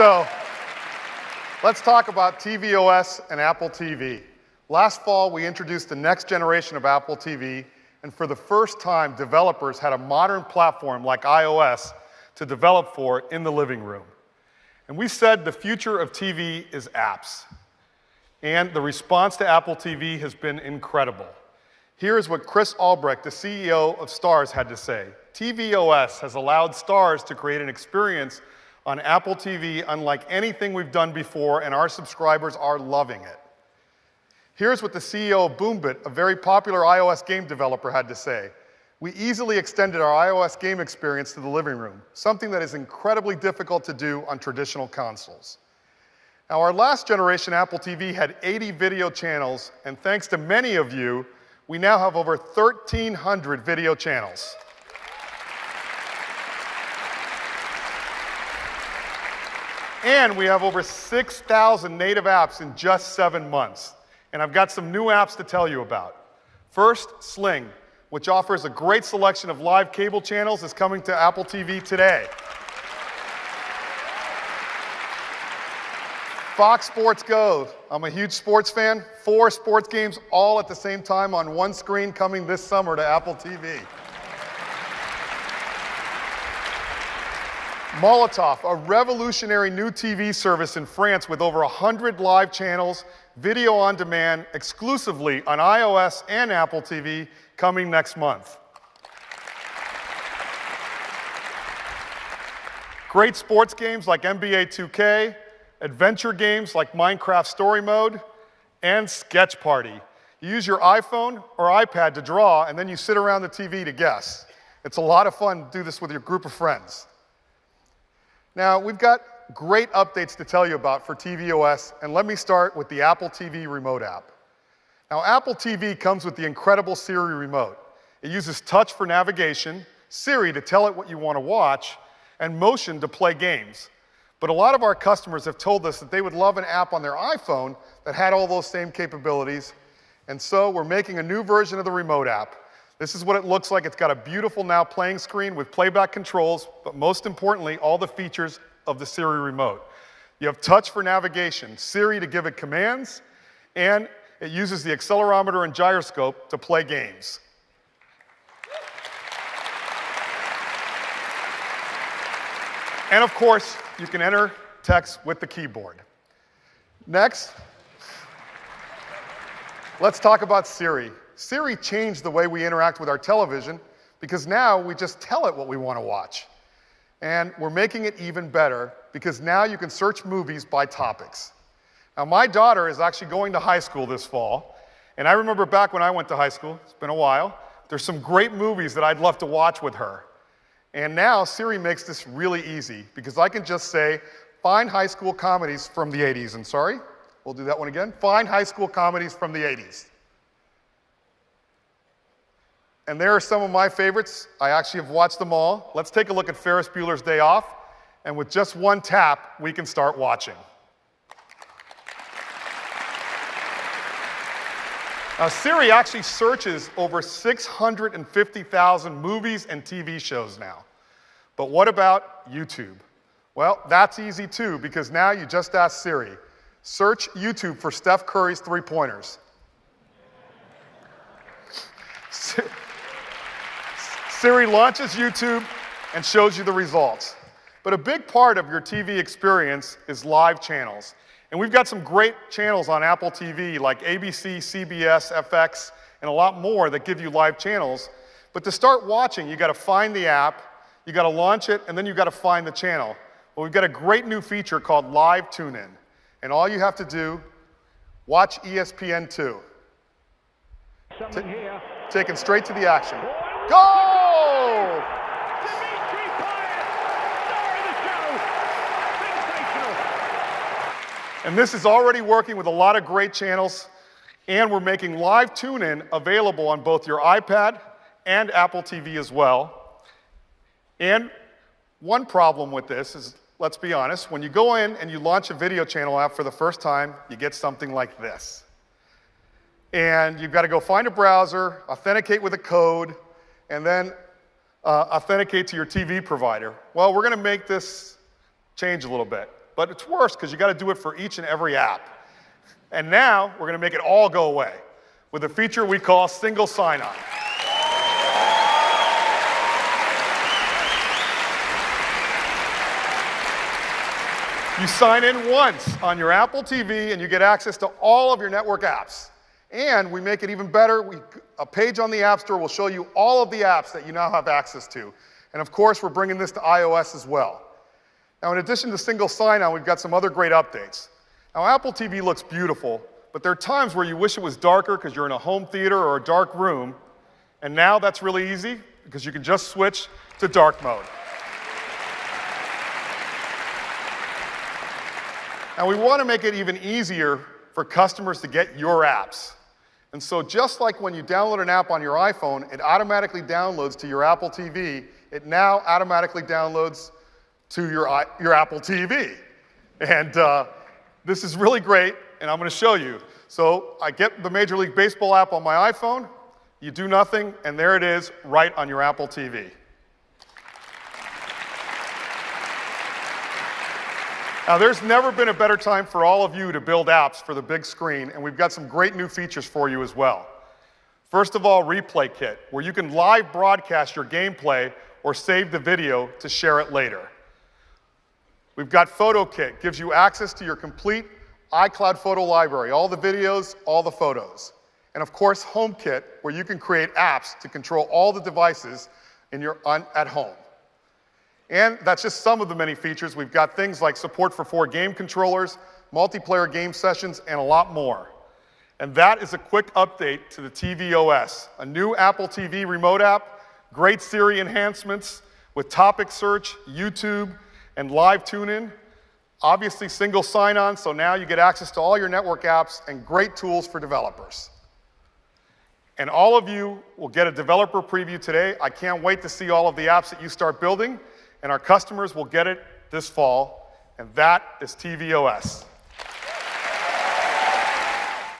So let's talk about TVOS and Apple TV. Last fall, we introduced the next generation of Apple TV, and for the first time, developers had a modern platform like iOS to develop for in the living room. And we said the future of TV is apps. And the response to Apple TV has been incredible. Here is what Chris Albrecht, the CEO of Starz, had to say. TVOS has allowed Starz to create an experience on Apple TV unlike anything we've done before, and our subscribers are loving it. Here's what the CEO of Boombit, a very popular iOS game developer, had to say. We easily extended our iOS game experience to the living room, something that is incredibly difficult to do on traditional consoles. Now, our last generation Apple TV had 80 video channels, and thanks to many of you, we now have over 1,300 video channels. And we have over 6,000 native apps in just 7 months. And I've got some new apps to tell you about. First, Sling, which offers a great selection of live cable channels, is coming to Apple TV today. Fox Sports Go. I'm a huge sports fan. 4 sports games all at the same time on one screen coming this summer to Apple TV. Molotov, a revolutionary new TV service in France with over 100 live channels, video on demand, exclusively on iOS and Apple TV, coming next month. Great sports games like NBA 2K, adventure games like Minecraft Story Mode, and Sketch Party. You use your iPhone or iPad to draw, and then you sit around the TV to guess. It's a lot of fun to do this with your group of friends. Now, we've got great updates to tell you about for tvOS, and let me start with the Apple TV Remote app. Now, Apple TV comes with the incredible Siri Remote. It uses touch for navigation, Siri to tell it what you want to watch, and motion to play games. But a lot of our customers have told us that they would love an app on their iPhone that had all those same capabilities, and so we're making a new version of the Remote app. This is what it looks like. It's got a beautiful Now Playing screen with playback controls, but most importantly, all the features of the Siri Remote. You have touch for navigation, Siri to give it commands, and it uses the accelerometer and gyroscope to play games. And of course, you can enter text with the keyboard. Next, let's talk about Siri. Siri changed the way we interact with our television because now we just tell it what we want to watch. And we're making it even better because now you can search movies by topics. Now, my daughter is actually going to high school this fall, and I remember back when I went to high school, it's been a while, there's some great movies that I'd love to watch with her. And now Siri makes this really easy because I can just say, find high school comedies from the 80s. And sorry, we'll do that one again. Find high school comedies from the 80s. And there are some of my favorites. I actually have watched them all. Let's take a look at Ferris Bueller's Day Off. And with just one tap, we can start watching. Now, Siri actually searches over 650,000 movies and TV shows now. But what about YouTube? Well, that's easy too, because now you just ask Siri. Search YouTube for Steph Curry's three-pointers. Siri launches YouTube and shows you the results. But a big part of your TV experience is live channels. And we've got some great channels on Apple TV like ABC, CBS, FX, and a lot more that give you live channels. But to start watching, you got to find the app, you got to launch it, and then you got to find the channel. Well, we've got a great new feature called Live Tune-In. And all you have to do, watch ESPN2. Taken straight to the action. Go! And this is already working with a lot of great channels, and we're making live tune-in available on both your iPad and Apple TV as well. And one problem with this is, let's be honest, when you go in and you launch a video channel app for the first time, you get something like this. And you've got to go find a browser, authenticate with a code, and then authenticate to your TV provider. Well, we're going to make this change a little bit. but it's worse because you got to do it for each and every app. And now we're going to make it all go away with a feature we call single sign-on. You sign in once on your Apple TV and you get access to all of your network apps. And we make it even better. A page on the App Store will show you all of the apps that you now have access to. And of course, we're bringing this to iOS as well. Now, in addition to single sign-on, we've got some other great updates. Now, Apple TV looks beautiful, but there are times where you wish it was darker because you're in a home theater or a dark room. And now that's really easy because you can just switch to dark mode. Now, we want to make it even easier for customers to get your apps. And so just like when you download an app on your iPhone, it automatically downloads to your Apple TV, it now automatically downloads to your Apple TV. And this is really great, and I'm going to show you. So I get the Major League Baseball app on my iPhone, you do nothing, and there it is right on your Apple TV. Now, there's never been a better time for all of you to build apps for the big screen, and we've got some great new features for you as well. First of all, Replay Kit, where you can live broadcast your gameplay or save the video to share it later. We've got Photo Kit, gives you access to your complete iCloud photo library, all the videos, all the photos. And of course, HomeKit, where you can create apps to control all the devices at home. And that's just some of the many features. We've got things like support for 4 game controllers, multiplayer game sessions, and a lot more. And that is a quick update to the TVOS, a new Apple TV remote app, great Siri enhancements with topic search, YouTube, and live tune-in. Obviously single sign-on, so now you get access to all your network apps and great tools for developers. And all of you will get a developer preview today. I can't wait to see all of the apps that you start building. And our customers will get it this fall, and that is TVOS.